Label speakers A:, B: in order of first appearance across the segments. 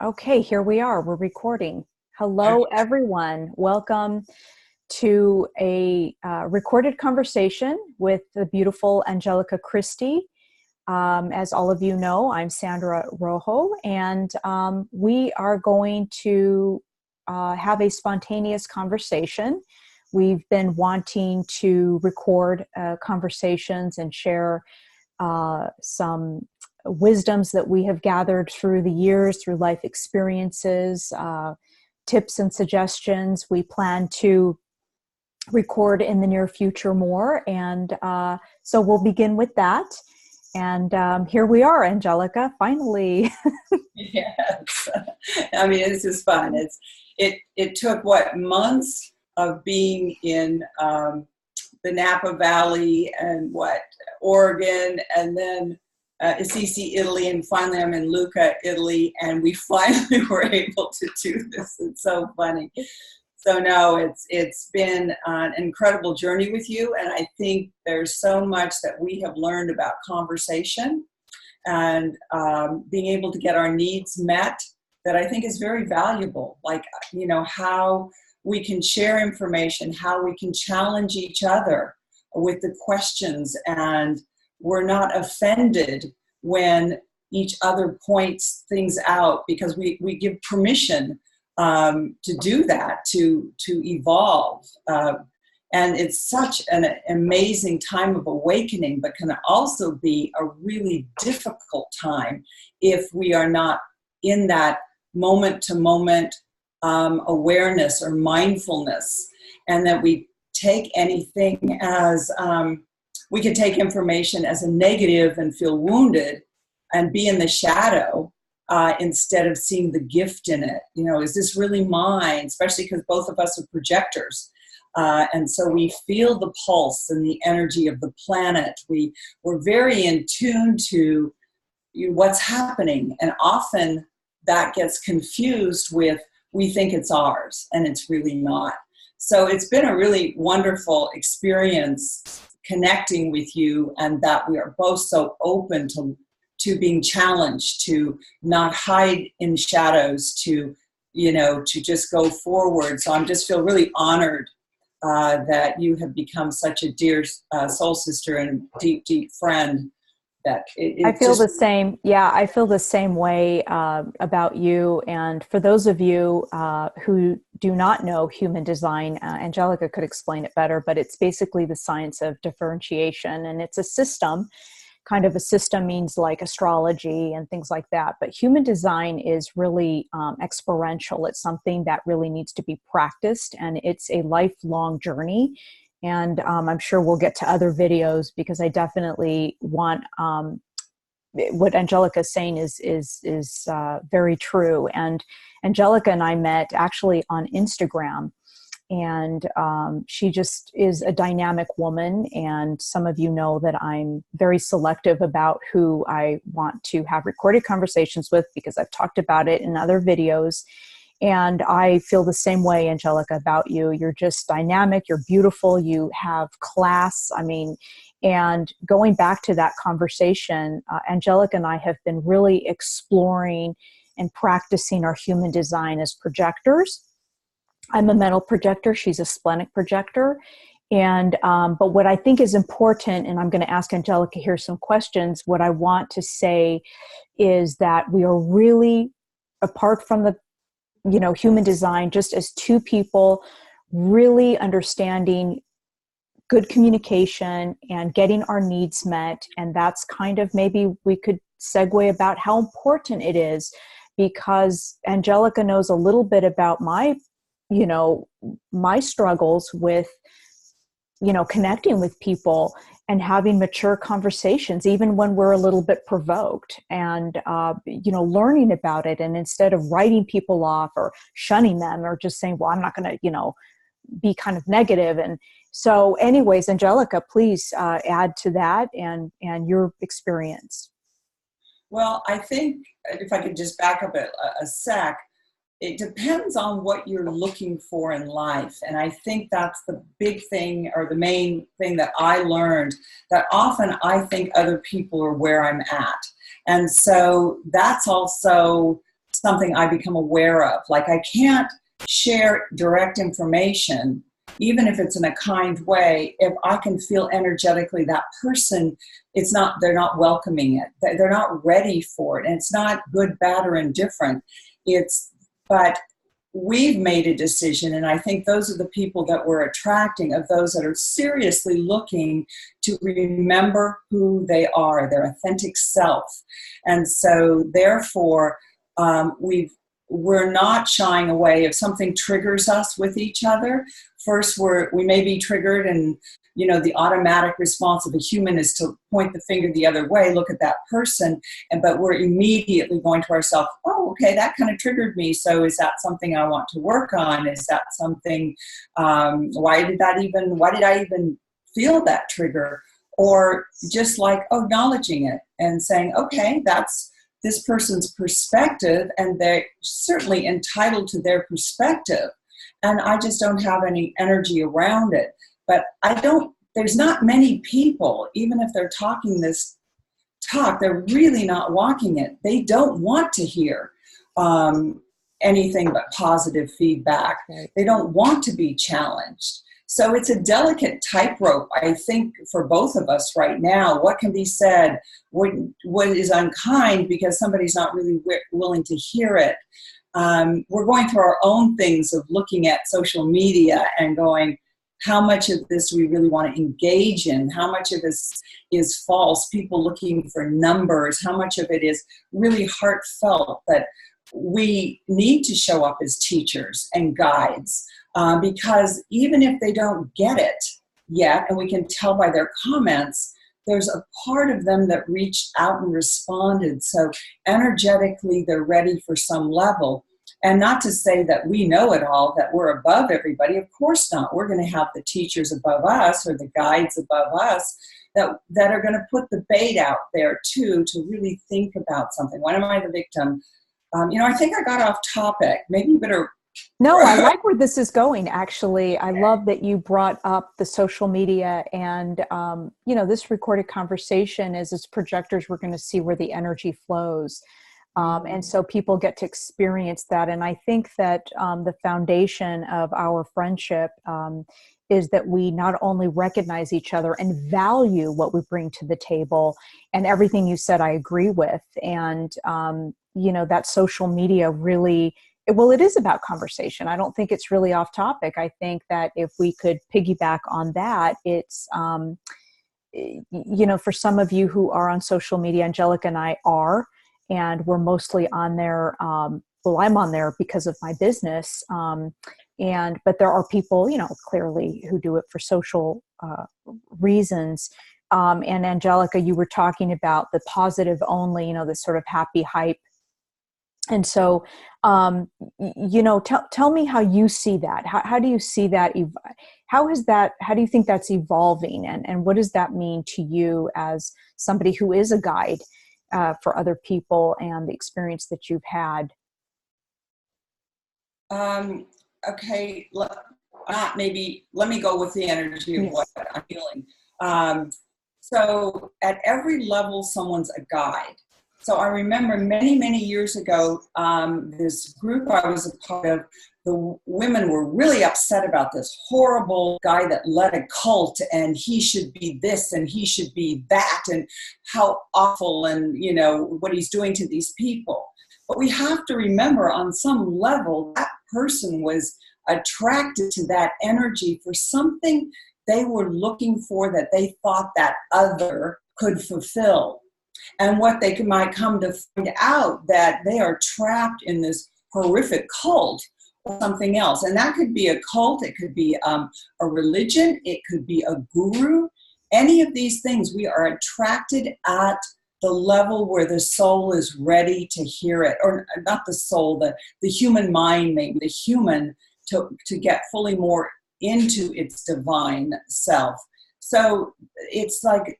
A: Okay, here we are. We're recording. Hello, everyone. Welcome to a recorded conversation with the beautiful Angelica Christi. As all of you know, I'm Sandra Rojo, and we are going to have a spontaneous conversation. We've been wanting to record conversations and share some wisdoms that we have gathered through the years, through life experiences, tips and suggestions. We plan to record in the near future more. And so we'll begin with that. And here we are, Angelica, finally.
B: Yes. I mean, this is fun. It took months of being in the Napa Valley and Oregon, and then Assisi, Italy, and finally I'm in Lucca, Italy, and we finally were able to do this. It's so funny. So no, it's been an incredible journey with you, and I think there's so much that we have learned about conversation and being able to get our needs met that I think is very valuable. Like, how we can share information, how we can challenge each other with the questions, and we're not offended when each other points things out, because we give permission to do that, to evolve. And it's such an amazing time of awakening, but can also be a really difficult time if we are not in that moment-to-moment awareness or mindfulness, and that we take anything as we can take information as a negative and feel wounded and be in the shadow instead of seeing the gift in it. Is this really mine? Especially because both of us are projectors. And so we feel the pulse and the energy of the planet. We're very in tune to what's happening. And often that gets confused with, we think it's ours, and it's really not. So it's been a really wonderful experience connecting with you, and that we are both so open to being challenged, to not hide in shadows, to just go forward. So I just feel really honored that you have become such a dear soul sister and deep, deep friend. That
A: I feel the same. Yeah, I feel the same way about you. And for those of you who do not know human design, Angelica could explain it better, but it's basically the science of differentiation. And it's a system. Kind of a system means like astrology and things like that. But human design is really experiential. It's something that really needs to be practiced, and it's a lifelong journey. And I'm sure we'll get to other videos, because I definitely want what Angelica is saying is very true. And Angelica and I met actually on Instagram, and she just is a dynamic woman. And some of you know that I'm very selective about who I want to have recorded conversations with, because I've talked about it in other videos. And I feel the same way, Angelica, about you. You're just dynamic. You're beautiful. You have class. I mean, and going back to that conversation, Angelica and I have been really exploring and practicing our human design as projectors. I'm a mental projector. She's a splenic projector. And but what I think is important, and I'm going to ask Angelica here some questions, what I want to say is that we are really, apart from the human design, just as two people really understanding good communication and getting our needs met. And that's kind of, maybe we could segue about how important it is, because Angelica knows a little bit about my struggles with, connecting with people and having mature conversations, even when we're a little bit provoked, and, learning about it. And instead of writing people off or shunning them or just saying, well, I'm not going to, be kind of negative. And so anyways, Angelica, please add to that and your experience.
B: Well, I think if I could just back up a sec, it depends on what you're looking for in life. And I think that's the big thing, or the main thing that I learned, that often I think other people are where I'm at. And so that's also something I become aware of. Like I can't share direct information, even if it's in a kind way, if I can feel energetically that person, they're not welcoming it. They're not ready for it. And it's not good, bad, or indifferent. But we've made a decision, and I think those are the people that we're attracting, of those that are seriously looking to remember who they are, their authentic self. And so therefore, we're not shying away. If something triggers us with each other, first we may be triggered, and the automatic response of a human is to point the finger the other way, look at that person, but we're immediately going to ourselves, oh, okay, that kind of triggered me. So is that something I want to work on? Is that something, why did I even feel that trigger? Or just like acknowledging it and saying, okay, that's this person's perspective, and they're certainly entitled to their perspective. And I just don't have any energy around it. But there's not many people, even if they're talking this talk, they're really not walking it. They don't want to hear anything but positive feedback.
A: Right.
B: They don't want to be challenged. So it's a delicate tightrope, I think, for both of us right now. What can be said? What is unkind because somebody's not really willing to hear it? We're going through our own things of looking at social media and going, how much of this we really want to engage in? How much of this is false? People looking for numbers? How much of it is really heartfelt that we need to show up as teachers and guides? Because even if they don't get it yet, and we can tell by their comments, there's a part of them that reached out and responded. So energetically, they're ready for some level. And not to say that we know it all, that we're above everybody. Of course not. We're going to have the teachers above us or the guides above us that are going to put the bait out there too, to really think about something. When am I the victim? I think I got off topic. Maybe you better...
A: No, I like where this is going, actually. I love that you brought up the social media and, this recorded conversation is as projectors, we're going to see where the energy flows. And so people get to experience that. And I think that the foundation of our friendship is that we not only recognize each other and value what we bring to the table, and everything you said, I agree with. And, that social media really, it is about conversation. I don't think it's really off topic. I think that if we could piggyback on that, it's, for some of you who are on social media, Angelica and I are, and we're mostly on there. I'm on there because of my business. But there are people, clearly who do it for social reasons. And Angelica, you were talking about the positive only, the sort of happy hype. And so, tell me how you see that. How do you see that? How do you think that's evolving? And what does that mean to you as somebody who is a guide for other people and the experience that you've had?
B: Okay, let me go with the energy of what I'm feeling. So at every level, someone's a guide. So I remember many, many years ago, this group I was a part of, the women were really upset about this horrible guy that led a cult, and he should be this and he should be that, and how awful, and what he's doing to these people. But we have to remember, on some level, that person was attracted to that energy for something they were looking for, that they thought that other could fulfill. And what they might come to find out, that they are trapped in this horrific cult or something else. And that could be a cult, it could be a religion, it could be a guru. Any of these things, we are attracted at the level where the soul is ready to hear it. Or not the soul, the human mind, maybe the human, to get fully more into its divine self. So it's like,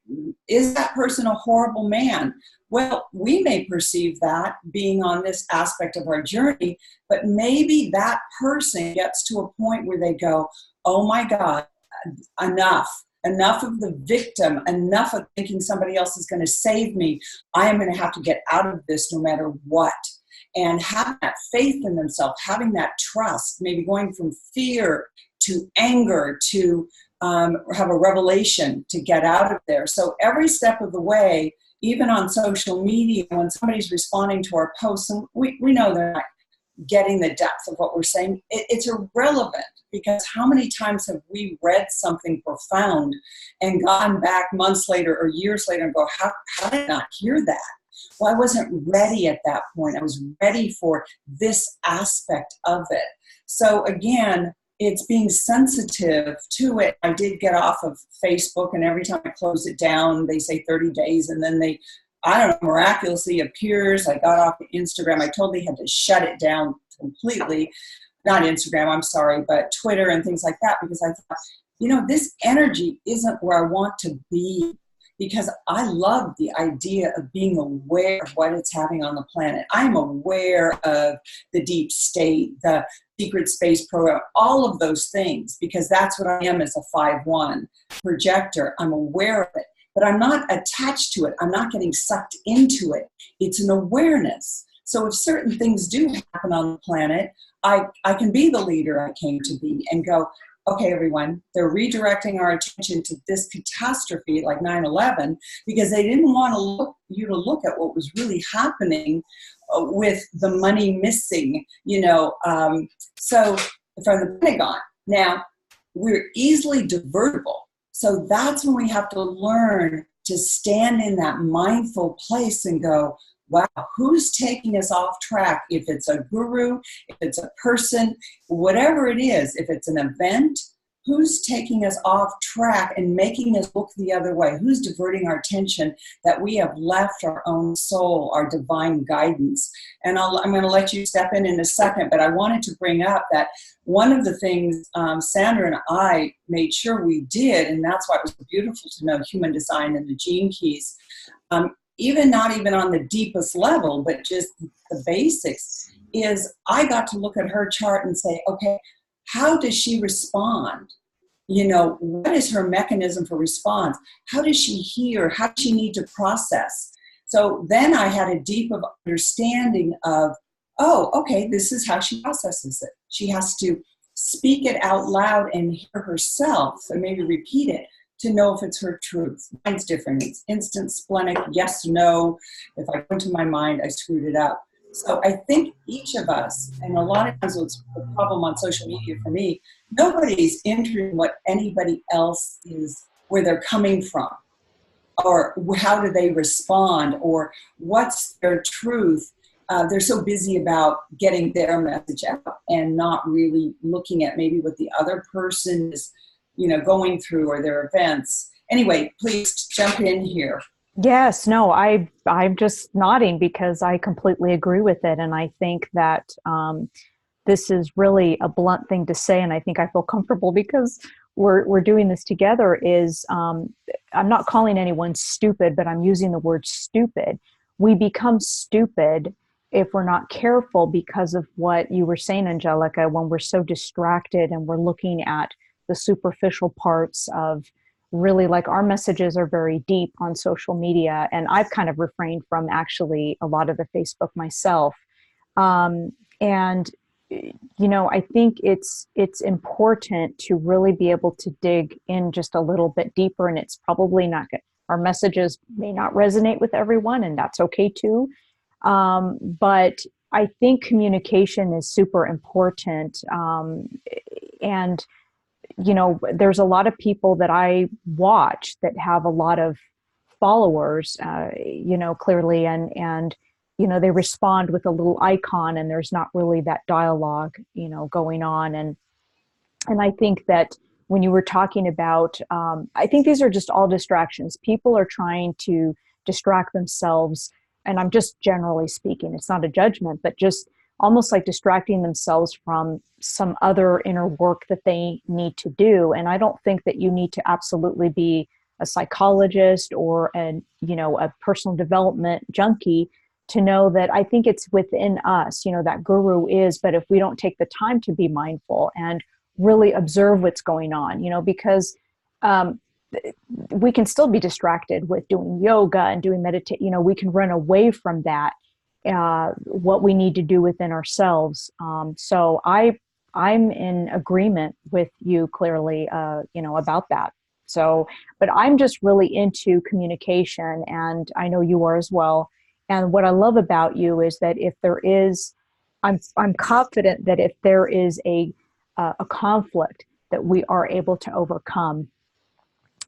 B: is that person a horrible man? Well, we may perceive that being on this aspect of our journey, but maybe that person gets to a point where they go, oh my God, enough of the victim, enough of thinking somebody else is going to save me. I am going to have to get out of this no matter what. and having that faith in themselves, having that trust, maybe going from fear to anger to have a revelation to get out of there. So every step of the way, even on social media, when somebody's responding to our posts, and we know they're not getting the depth of what we're saying, it's irrelevant, because how many times have we read something profound and gone back months later or years later and go, how did I not hear that? Well, I wasn't ready at that point. I was ready for this aspect of it. So again, it's being sensitive to it. I did get off of Facebook, and every time I close it down, they say 30 days, and then I don't know, miraculously appears. I got off of Instagram. I totally had to shut it down completely. Not Instagram, I'm sorry, but Twitter and things like that, because I thought, this energy isn't where I want to be, because I love the idea of being aware of what it's having on the planet. I'm aware of the deep state, the secret space program, all of those things, because that's what I am as a 5/1 projector. I'm aware of it, but I'm not attached to it. I'm not getting sucked into it. It's an awareness. So if certain things do happen on the planet, I can be the leader I came to be and go, okay, everyone, they're redirecting our attention to this catastrophe like 9/11 because they didn't want you to look at what was really happening with the money missing, so from the Pentagon. Now, we're easily divertible. So that's when we have to learn to stand in that mindful place and go, wow, who's taking us off track? If it's a guru, if it's a person, whatever it is, if it's an event, who's taking us off track and making us look the other way? Who's diverting our attention that we have left our own soul, our divine guidance? And I'm going to let you step in a second, but I wanted to bring up that one of the things Sandra and I made sure we did, and that's why it was beautiful to know human design and the gene keys, not even on the deepest level, but just the basics, is I got to look at her chart and say, okay, how does she respond? What is her mechanism for response? How does she hear? How does she need to process? So then I had a deep understanding of, oh, okay, this is how she processes it. She has to speak it out loud and hear herself, and maybe repeat it, to know if it's her truth. Mine's different. It's instant, splenic, yes, no. If I go into my mind, I screwed it up. So I think each of us, and a lot of times what's the problem on social media for me, nobody's entering what anybody else is, where they're coming from, or how do they respond, or what's their truth. They're so busy about getting their message out and not really looking at maybe what the other person is going through, or their events. Anyway, please jump in here.
A: Yes, no, I'm just nodding because I completely agree with it. And I think that this is really a blunt thing to say. And I think I feel comfortable because we're doing this together is, I'm not calling anyone stupid, but I'm using the word stupid. We become stupid if we're not careful because of what you were saying, Angelica, when we're so distracted and we're looking at the superficial parts of really, like, our messages are very deep on social media. And I've kind of refrained from actually a lot of the Facebook myself. I think it's important to really be able to dig in just a little bit deeper, and it's probably not good. Our messages may not resonate with everyone, and that's okay too. But I think communication is super important. And there's a lot of people that I watch that have a lot of followers, clearly, and they respond with a little icon, and there's not really that dialogue, going on. And I think that when you were talking about, I think these are just all distractions. People are trying to distract themselves, and I'm just generally speaking, it's not a judgment, but just almost like distracting themselves from some other inner work that they need to do. And I don't think that you need to absolutely be a psychologist or a personal development junkie to know that. I think it's within us, that guru is, but if we don't take the time to be mindful and really observe what's going on, because we can still be distracted with doing yoga and doing meditation. We can run away from that. what we need to do within ourselves. So I'm in agreement with you clearly, about that. So, but I'm just really into communication, and I know you are as well. And what I love about you is that if there is, I'm confident that if there is a conflict that we are able to overcome.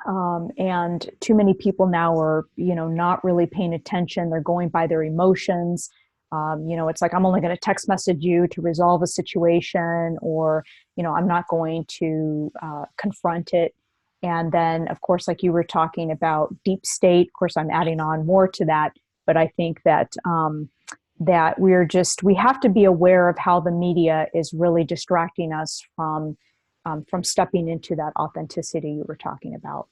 A: And too many people now are, not really paying attention. They're going by their emotions. It's like, I'm only going to text message you to resolve a situation, or, I'm not going to confront it. And then, of course, like you were talking about deep state, of course, I'm adding on more to that. But I think that that we have to be aware of how the media is really distracting us from stepping into that authenticity you were talking about.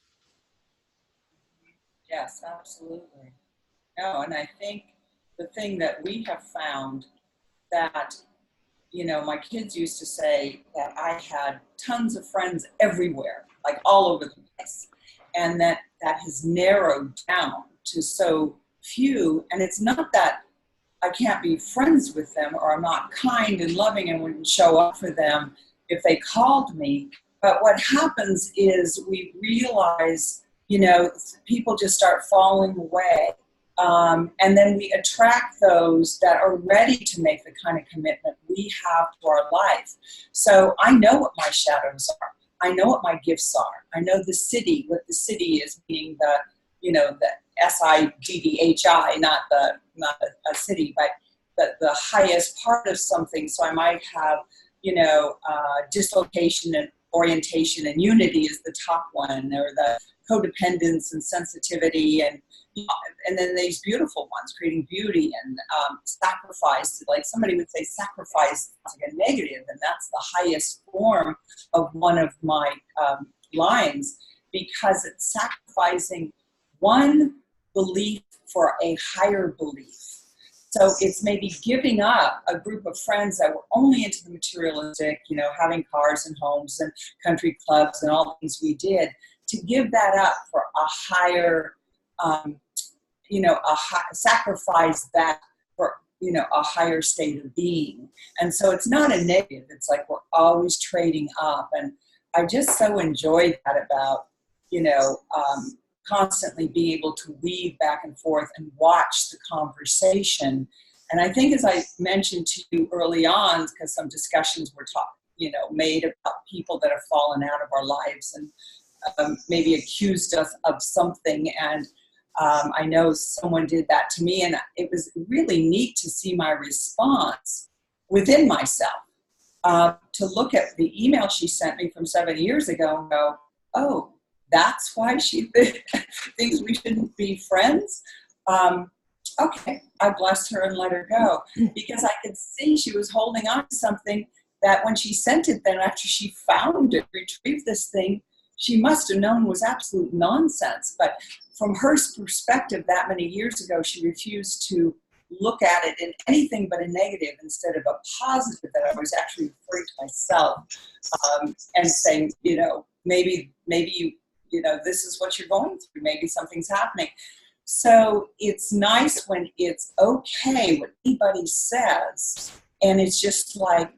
B: Yes, absolutely. No, and I think the thing that we have found that, my kids used to say that I had tons of friends everywhere, like all over the place. And that has narrowed down to so few. And it's not that I can't be friends with them or I'm not kind and loving and wouldn't show up for them if they called me. But what happens is we realize, people just start falling away. And then we attract those that are ready to make the kind of commitment we have to our life. So I know what my shadows are. I know what my gifts are. I know what the city is, meaning the SIDDHI, not a city, but the highest part of something. So I might have, dislocation and orientation and unity is the top one, or the codependence and sensitivity, and then these beautiful ones, creating beauty and sacrifice. Like somebody would say sacrifice is like a negative, and that's the highest form of one of my lines, because it's sacrificing one belief for a higher belief. So it's maybe giving up a group of friends that were only into the materialistic, having cars and homes and country clubs and all the things we did, to give that up for a higher, sacrifice that for, a higher state of being. And so it's not a negative. It's like we're always trading up. And I just so enjoyed that about, constantly being able to weave back and forth and watch the conversation. And I think, as I mentioned to you early on, because some discussions were made about people that have fallen out of our lives and maybe accused us of something. And I know someone did that to me, and it was really neat to see my response within myself, to look at the email she sent me from 7 years ago and go, oh, that's why she thinks we shouldn't be friends. Okay, I blessed her and let her go, because I could see she was holding on to something that when she sent it, then after she found it, retrieved this thing, she must have known was absolute nonsense. But from her perspective that many years ago, she refused to look at it in anything but a negative instead of a positive, that I was actually referring to myself, and saying, maybe this is what you're going through. Maybe something's happening. So it's nice when it's okay what anybody says, and it's just like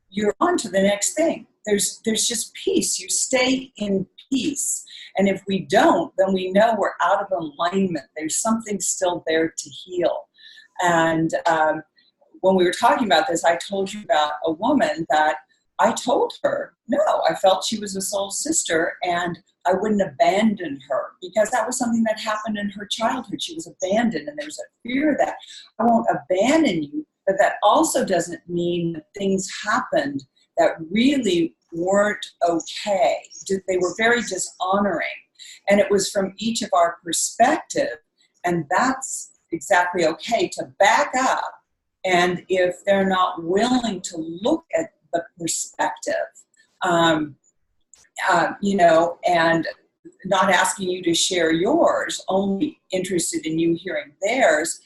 B: you're on to the next thing. There's just peace. You stay in peace. And if we don't, then we know we're out of alignment. There's something still there to heal. And when we were talking about this, I told you about a woman that I told her, no, I felt she was a soul sister, and I wouldn't abandon her, because that was something that happened in her childhood. She was abandoned, and there was a fear that I won't abandon you, but that also doesn't mean that things happened that really weren't okay. They were very dishonoring, and it was from each of our perspective, and that's exactly okay to back up. And if they're not willing to look at the perspective, and not asking you to share yours, only interested in you hearing theirs,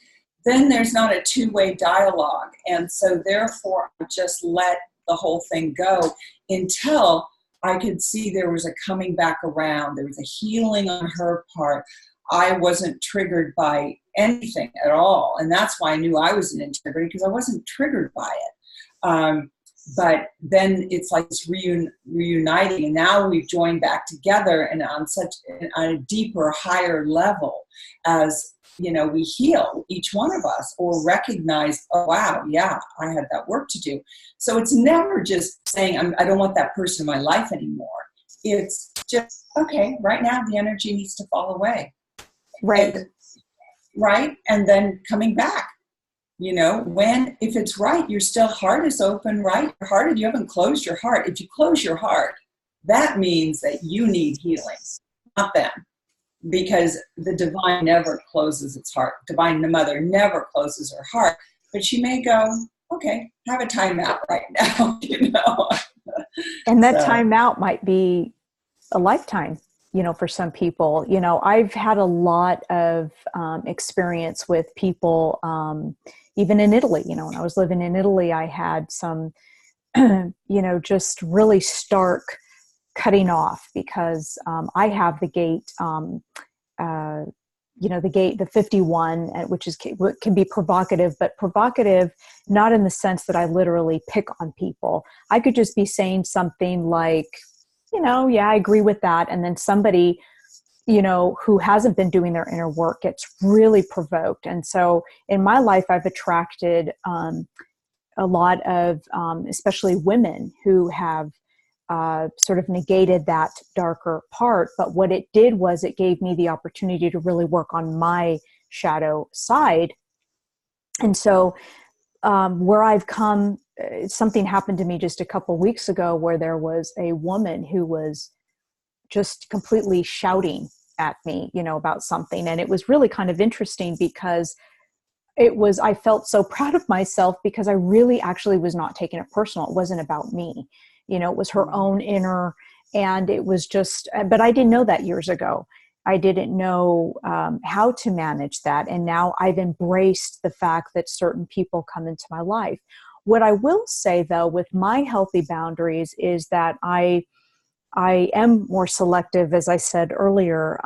B: then there's not a two-way dialogue. And so therefore, I just let the whole thing go until I could see there was a coming back around. There was a healing on her part. I wasn't triggered by anything at all. And that's why I knew I was an integrity, because I wasn't triggered by it. But then it's like it's reuniting, and now we've joined back together, and on a deeper, higher level, as we heal, each one of us, or recognize, oh wow, yeah, I had that work to do. So it's never just saying I don't want that person in my life anymore. It's just, okay, right now the energy needs to fall away,
A: right?
B: And then coming back. If it's right, your still heart is open, right? Your heart, you haven't closed your heart. If you close your heart, that means that you need healing, not them. Because the divine never closes its heart. Divine Mother never closes her heart. But she may go, okay, have a timeout right now,
A: And that timeout might be a lifetime, for some people. I've had a lot of experience with people, even in Italy. When I was living in Italy, I had some, just really stark cutting off, because I have the gate, the 51, which can be provocative, but provocative not in the sense that I literally pick on people. I could just be saying something like, yeah, I agree with that. And then somebody, who hasn't been doing their inner work gets really provoked. And so in my life, I've attracted a lot of, especially women who have sort of negated that darker part. But what it did was it gave me the opportunity to really work on my shadow side. And so where I've come, something happened to me just a couple weeks ago where there was a woman who was just completely shouting at me, about something. And it was really kind of interesting, because I felt so proud of myself, because I really actually was not taking it personal. It wasn't about me. It was her own inner, and it was just, but I didn't know that years ago. I didn't know how to manage that. And now I've embraced the fact that certain people come into my life. What I will say, though, with my healthy boundaries is that I am more selective, as I said earlier,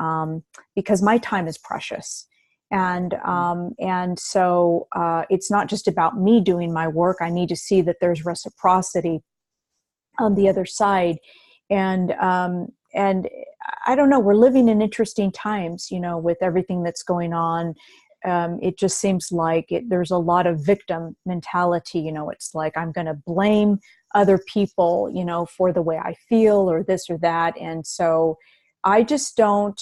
A: because my time is precious. And so it's not just about me doing my work. I need to see that there's reciprocity on the other side. And I don't know, we're living in interesting times, with everything that's going on. It just seems like there's a lot of victim mentality. It's like, I'm going to blame other people, for the way I feel or this or that. And so I just don't,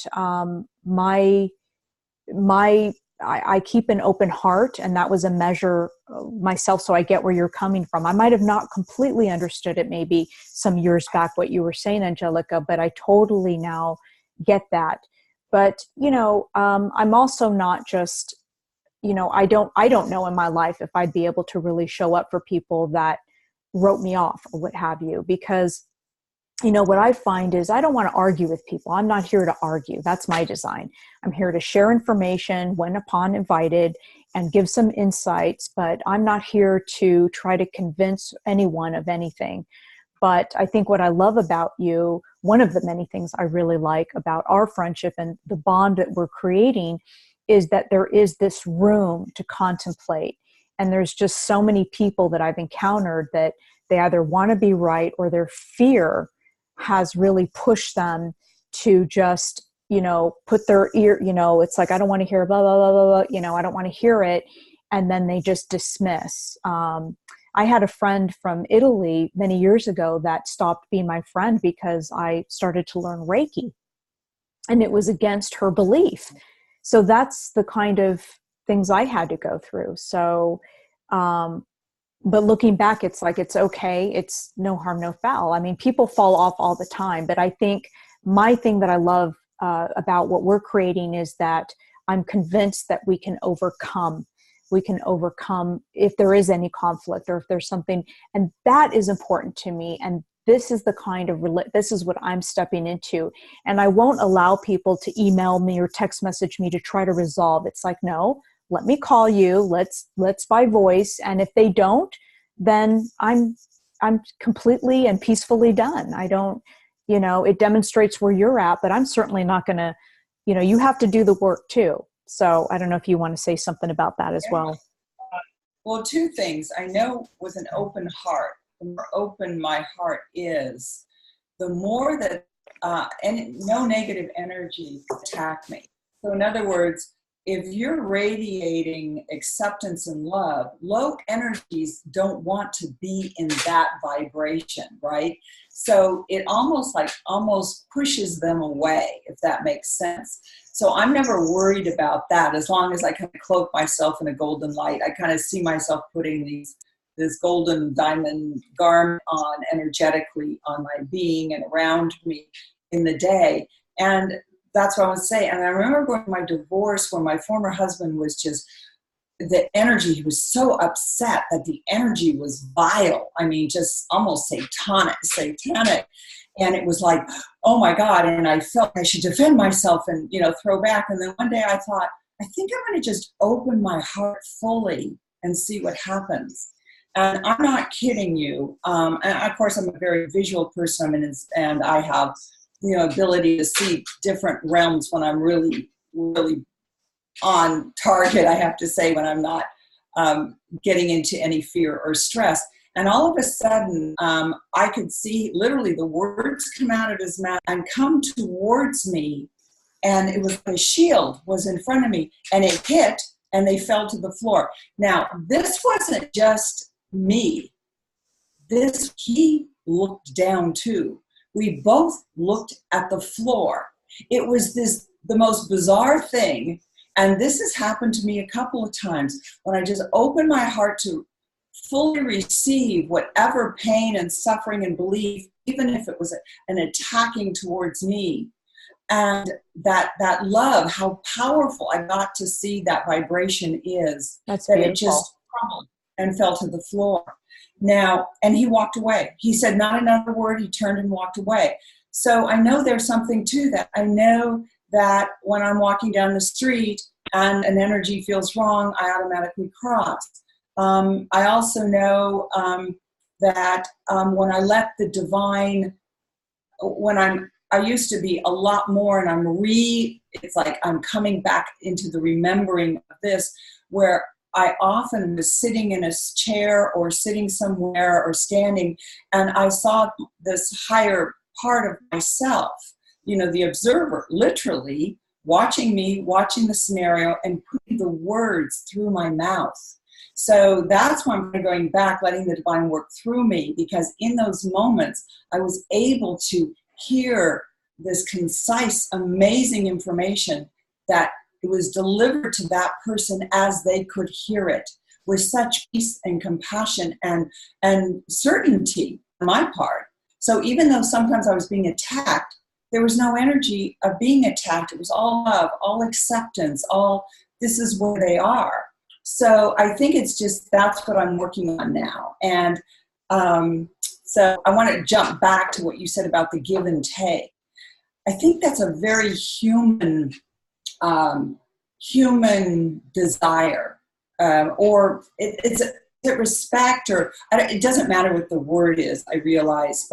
A: I keep an open heart, and that was a measure myself. So I get where you're coming from. I might have not completely understood it maybe some years back, what you were saying, Angelica, but I totally now get that. But, I'm also not just, I don't know in my life if I'd be able to really show up for people that wrote me off or what have you, because what I find is I don't want to argue with people. I'm not here to argue. That's my design. I'm here to share information when upon invited and give some insights, but I'm not here to try to convince anyone of anything. But I think what I love about you, one of the many things I really like about our friendship and the bond that we're creating, is that there is this room to contemplate. And there's just so many people that I've encountered that they either want to be right, or their fear has really pushed them to just, put their ear, it's like, I don't want to hear blah, blah, blah, blah, blah, I don't want to hear it. And then they just dismiss. I had a friend from Italy many years ago that stopped being my friend because I started to learn Reiki, and it was against her belief. So that's the kind of things I had to go through. So, but looking back, it's like, it's okay. It's no harm, no foul. I mean, people fall off all the time, but I think my thing that I love about what we're creating is that I'm convinced that we can overcome if there is any conflict, or if there's something, and that is important to me. And this is the kind of, this is what I'm stepping into. And I won't allow people to email me or text message me to try to resolve. It's like, no, let me call you. Let's by voice. And if they don't, then I'm completely and peacefully done. I don't, it demonstrates where you're at, but I'm certainly not going to you have to do the work too. So I don't know if you want to say something about that as well.
B: Well, two things. I know with an open heart, the more open my heart is, the more that and no negative energy attack me. So in other words, if you're radiating acceptance and love, low energies don't want to be in that vibration, right? So it almost pushes them away, if that makes sense. So I'm never worried about that, as long as I kind of cloak myself in a golden light. I kind of see myself putting this golden diamond garment on energetically on my being and around me in the day. And that's what I would say. And I remember going to my divorce where my former husband was just, the energy, he was so upset that the energy was vile. I mean, just almost satanic. And it was like, oh my God. And I felt I should defend myself and, throw back. And then one day I thought, I think I'm going to just open my heart fully and see what happens. And I'm not kidding you. And of course, I'm a very visual person, and I have ability to see different realms when I'm really, really on target, I have to say, when I'm not getting into any fear or stress. And all of a sudden, I could see literally the words come out of his mouth and come towards me. And it was a shield was in front of me, and it hit, and they fell to the floor. Now, this wasn't just me. He looked down too. We both looked at the floor. It was the most bizarre thing. And this has happened to me a couple of times when I just open my heart to fully receive whatever pain and suffering and belief, even if it was an attacking towards me. And that love, how powerful I got to see that vibration is.
A: That's
B: that
A: beautiful.
B: It just crumbled and fell to the floor. Now, and he walked away. He said not another word. He turned and walked away. So I know there's something to that. I know that when I'm walking down the street and an energy feels wrong, I automatically cross. I also know that when I let the divine, I used to be a lot more, and it's like I'm coming back into the remembering of this, where I often was sitting in a chair or sitting somewhere or standing, and I saw this higher part of myself, the observer, literally watching me, watching the scenario, and putting the words through my mouth. So that's why I'm going back, letting the divine work through me, because in those moments, I was able to hear this concise, amazing information that it was delivered to that person as they could hear it, with such peace and compassion and certainty on my part. So even though sometimes I was being attacked, there was no energy of being attacked. It was all love, all acceptance, all this is where they are. So I think it's just, that's what I'm working on now. And so I want to jump back to what you said about the give and take. I think that's a very human desire, or it's a respect, or it doesn't matter what the word is, I realize.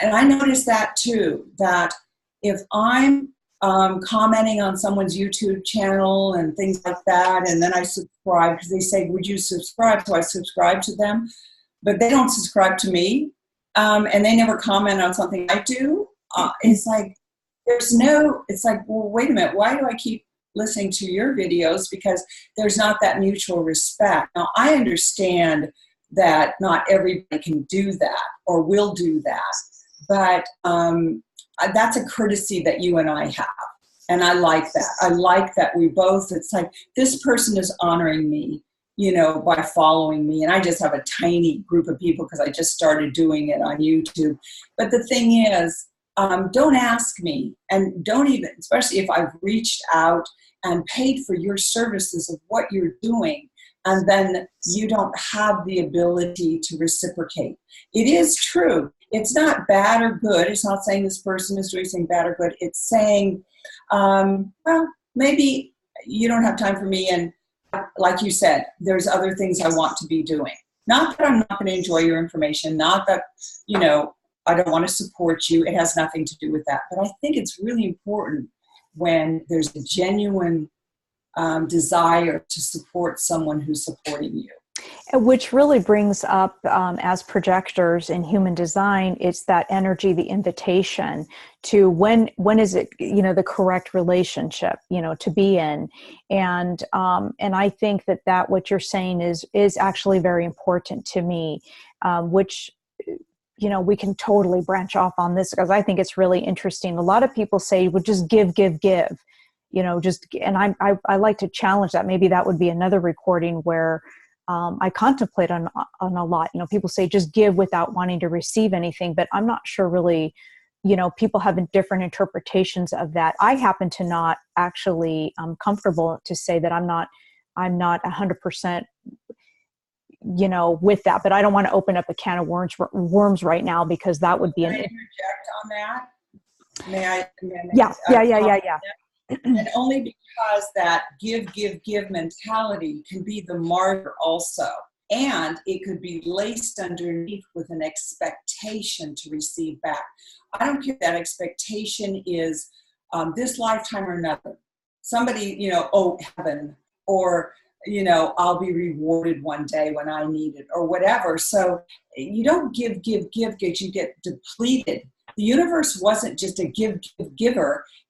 B: And I noticed that too, that if I'm commenting on someone's YouTube channel and things like that, and then I subscribe, because they say, would you subscribe? So I subscribe to them, but they don't subscribe to me, and they never comment on something I do. It's like, it's like, well, wait a minute, why do I keep listening to your videos? Because there's not that mutual respect. Now, I understand that not everybody can do that or will do that, but that's a courtesy that you and I have. And I like that. I like that we both, it's like, this person is honoring me, by following me. And I just have a tiny group of people because I just started doing it on YouTube. But the thing is, don't ask me, and don't even, especially if I've reached out and paid for your services of what you're doing, and then you don't have the ability to reciprocate. It is true. It's not bad or good. It's not saying this person is doing something bad or good. It's saying, well, maybe you don't have time for me, and like you said, there's other things I want to be doing. Not that I'm not going to enjoy your information, not that, I don't want to support you. It has nothing to do with that. But I think it's really important when there's a genuine desire to support someone who's supporting you.
A: Which really brings up, as projectors in human design, it's that energy, the invitation to when is it, the correct relationship, to be in. And I think that what you're saying is actually very important to me, which, we can totally branch off on this because I think it's really interesting. A lot of people say, well, just give, and I like to challenge that. Maybe that would be another recording where I contemplate on a lot. People say just give without wanting to receive anything, but I'm not sure really, people have different interpretations of that. I happen to not actually comfortable to say that I'm not 100%, with that, but I don't want to open up a can of worms right now because that would be
B: Can I interject on that? May I?
A: Yeah.
B: And only because that give mentality can be the martyr also. And it could be laced underneath with an expectation to receive back. I don't care if that expectation is this lifetime or another. Somebody, oh, heaven, or, I'll be rewarded one day when I need it, or whatever. So you don't give, because you get depleted. The universe wasn't just a giver.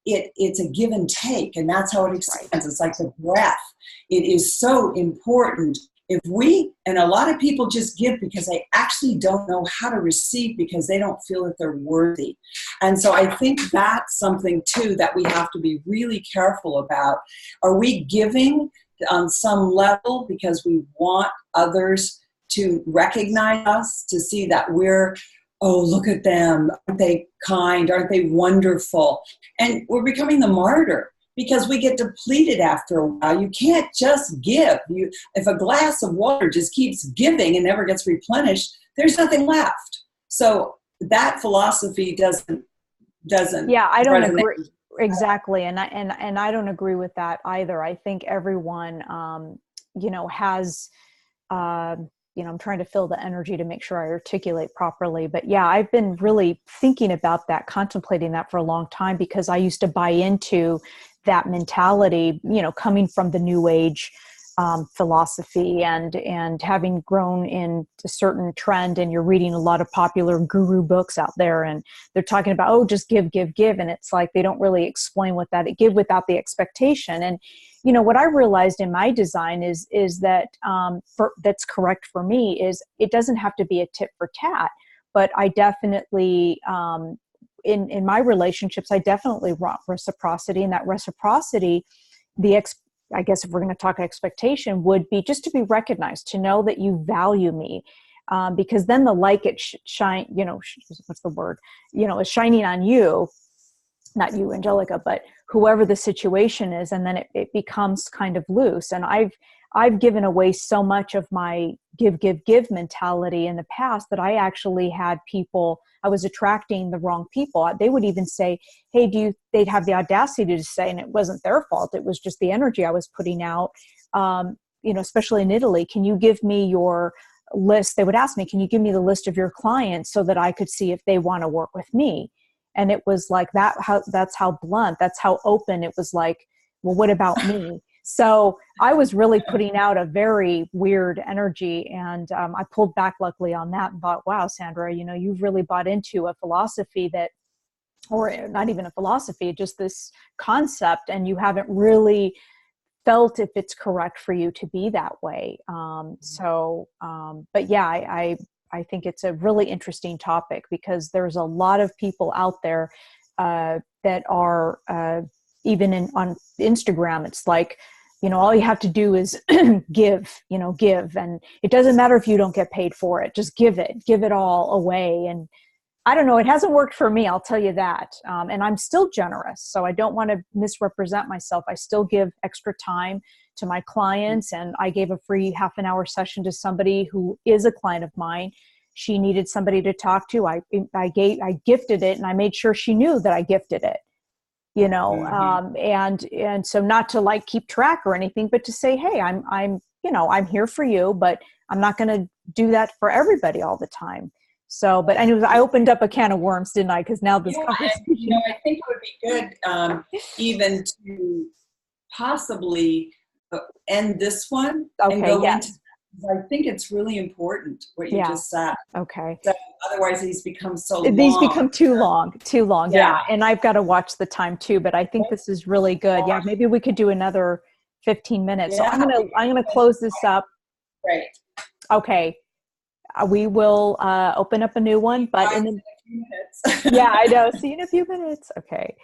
B: It's a give and take, and that's how it expands. It's like the breath. It is so important. And a lot of people just give because they actually don't know how to receive because they don't feel that they're worthy. And so I think that's something too that we have to be really careful about. Are we giving on some level because we want others to recognize us, to see that we're, oh, look at them. Aren't they kind? Aren't they wonderful? And we're becoming the martyr because we get depleted after a while. You can't just give. If a glass of water just keeps giving and never gets replenished, there's nothing left. So that philosophy doesn't.
A: Yeah, I don't agree. Exactly. And I don't agree with that either. I think everyone, has, I'm trying to fill the energy to make sure I articulate properly. But yeah, I've been really thinking about that, contemplating that for a long time because I used to buy into that mentality, coming from the New Age philosophy and having grown in a certain trend, and you're reading a lot of popular guru books out there and they're talking about, oh, just give. And it's like, they don't really explain what that give without the expectation. And, what I realized in my design is that that's correct for me is it doesn't have to be a tit for tat, but I definitely, in my relationships, I definitely want reciprocity, and that reciprocity, I guess if we're going to talk expectation, would be just to be recognized, to know that you value me, because then the light gets shine. What's the word? Is shining on you, not you, Angelica, but whoever the situation is, and then it becomes kind of loose. And I've given away so much of my give mentality in the past that I actually had people. I was attracting the wrong people. They would even say, hey, they'd have the audacity to say, and it wasn't their fault. It was just the energy I was putting out, especially in Italy. Can you give me your list? They would ask me, can you give me the list of your clients so that I could see if they want to work with me? And it was like that. That's how blunt, that's how open it was like, well, what about me? So I was really putting out a very weird energy, and I pulled back luckily on that and thought, wow, Sandra, you've really bought into a philosophy that, or not even a philosophy, just this concept, and you haven't really felt if it's correct for you to be that way. But yeah, I think it's a really interesting topic because there's a lot of people out there that are even on Instagram. It's like, all you have to do is give, and it doesn't matter if you don't get paid for it. Just give it all away. And I don't know, it hasn't worked for me, I'll tell you that. And I'm still generous, so I don't want to misrepresent myself. I still give extra time to my clients, and I gave a free half-an-hour session to somebody who is a client of mine. She needed somebody to talk to. I gifted it, and I made sure she knew that I gifted it. And so not to like keep track or anything, but to say, hey, I'm here for you, but I'm not going to do that for everybody all the time. So, but anyways, I opened up a can of worms, didn't I? Because now this
B: Yeah,
A: conversation.
B: and, I think it would be good even to possibly end this one and
A: Okay.
B: go into.
A: Yes.
B: I think it's really important what you
A: Yeah.
B: just said.
A: Okay.
B: So otherwise, these become so
A: These
B: long.
A: become too long, too long.
B: Yeah.
A: Yeah. And I've got to watch the time too, but I think this is really good. Yeah. Maybe we could do another 15 minutes. So
B: Yeah.
A: I'm going to close this up.
B: Great.
A: Okay. We will open up a new one, but
B: in a few minutes.
A: yeah, I know. See you in a few minutes. Okay.